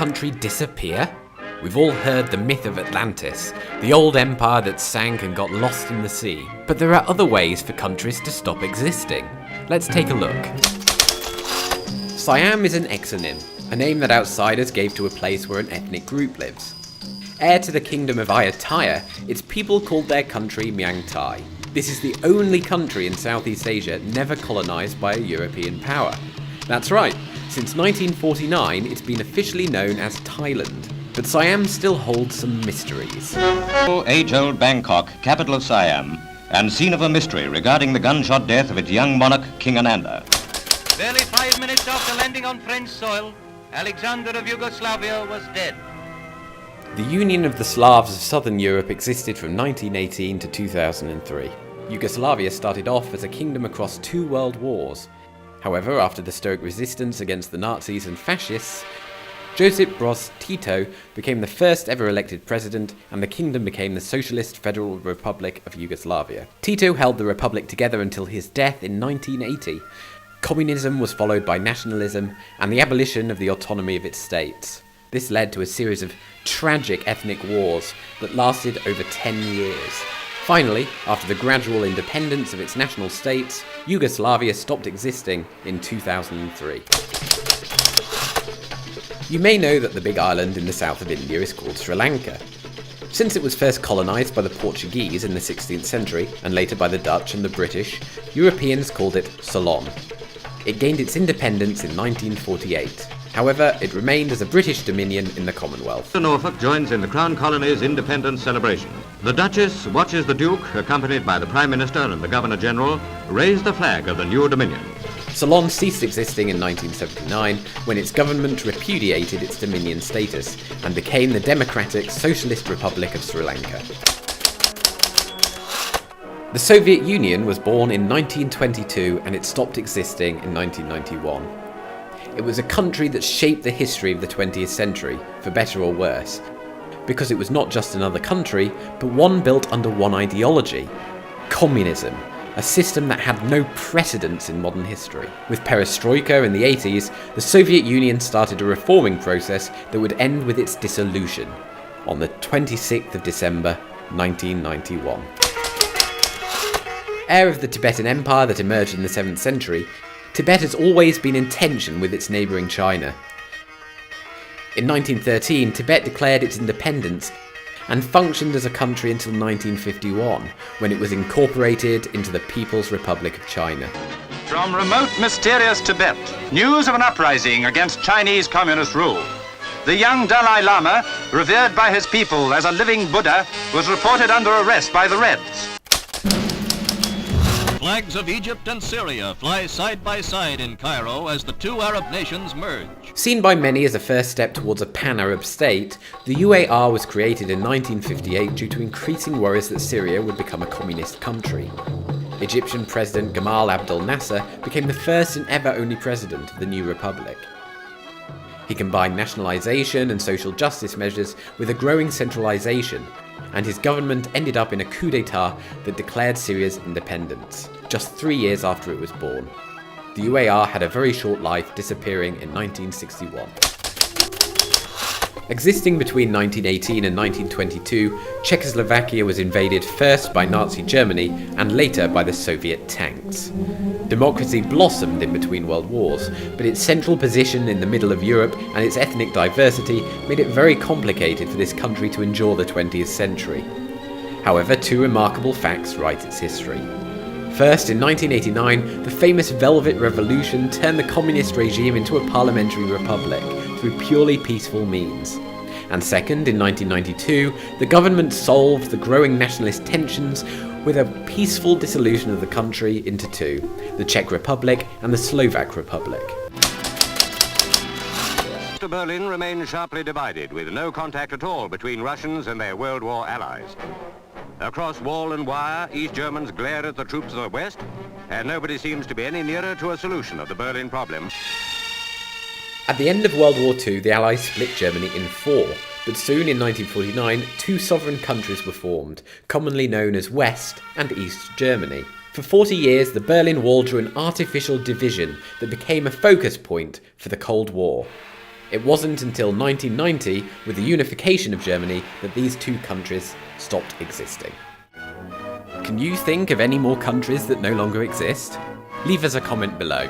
country disappear? We've all heard the myth of Atlantis, the old empire that sank and got lost in the sea. But there are other ways for countries to stop existing. Let's take a look. Siam is an exonym, a name that outsiders gave to a place where an ethnic group lives. Heir to the kingdom of Ayutthaya, its people called their country Myang Thai. This is the only country in Southeast Asia never colonised by a European power. That's right, since 1949 it's been officially known as Thailand. But Siam still holds some mysteries. Age-old Bangkok, capital of Siam, and scene of a mystery regarding the gunshot death of its young monarch, King Ananda. Barely 5 minutes after landing on French soil, Alexander of Yugoslavia was dead. The Union of the Slavs of Southern Europe existed from 1918 to 2003. Yugoslavia started off as a kingdom across 2 world wars. However, after the Stoic resistance against the Nazis and fascists, Josip Broz Tito became the first ever elected president, and the kingdom became the Socialist Federal Republic of Yugoslavia. Tito held the republic together until his death in 1980. Communism was followed by nationalism and the abolition of the autonomy of its states. This led to a series of tragic ethnic wars that lasted over 10 years. Finally, after the gradual independence of its national states, Yugoslavia stopped existing in 2003. You may know that the big island in the south of India is called Sri Lanka. Since it was first colonised by the Portuguese in the 16th century, and later by the Dutch and the British, Europeans called it Ceylon. It gained its independence in 1948. However, it remained as a British dominion in the Commonwealth. Norfolk joins in the Crown Colony's independence celebration. The Duchess watches the Duke, accompanied by the Prime Minister and the Governor-General, raise the flag of the new dominion. Ceylon ceased existing in 1979 when its government repudiated its dominion status and became the Democratic Socialist Republic of Sri Lanka. The Soviet Union was born in 1922 and it stopped existing in 1991. It was a country that shaped the history of the 20th century, for better or worse, because it was not just another country, but one built under one ideology: communism. A system that had no precedence in modern history. With perestroika in the 80s, the Soviet Union started a reforming process that would end with its dissolution on the 26th of December 1991. Heir of the Tibetan Empire that emerged in the 7th century, Tibet has always been in tension with its neighbouring China. In 1913, Tibet declared its independence and functioned as a country until 1951, when it was incorporated into the People's Republic of China. From remote, mysterious Tibet, news of an uprising against Chinese communist rule. The young Dalai Lama, revered by his people as a living Buddha, was reported under arrest by the Reds. Flags of Egypt and Syria fly side by side in Cairo as the 2 Arab nations merge. Seen by many as a first step towards a pan-Arab state, the UAR was created in 1958 due to increasing worries that Syria would become a communist country. Egyptian President Gamal Abdel Nasser became the first and ever only president of the new republic. He combined nationalisation and social justice measures with a growing centralisation, and his government ended up in a coup d'etat that declared Syria's independence, just 3 years after it was born. The UAR had a very short life, disappearing in 1961. Existing between 1918 and 1922, Czechoslovakia was invaded first by Nazi Germany and later by the Soviet tanks. Democracy blossomed in between world wars, but its central position in the middle of Europe and its ethnic diversity made it very complicated for this country to endure the 20th century. However, 2 remarkable facts write its history. First, in 1989, the famous Velvet Revolution turned the communist regime into a parliamentary republic through purely peaceful means. And second, in 1992, the government solved the growing nationalist tensions with a peaceful dissolution of the country into 2, the Czech Republic and the Slovak Republic. Berlin remained sharply divided, with no contact at all between Russians and their World War allies. Across wall and wire, East Germans glare at the troops of the West, and nobody seems to be any nearer to a solution of the Berlin problem. At the end of World War II, the Allies split Germany in 4, but soon in 1949, 2 sovereign countries were formed, commonly known as West and East Germany. For 40 years, the Berlin Wall drew an artificial division that became a focus point for the Cold War. It wasn't until 1990, with the unification of Germany, that these two countries stopped existing. Can you think of any more countries that no longer exist? Leave us a comment below.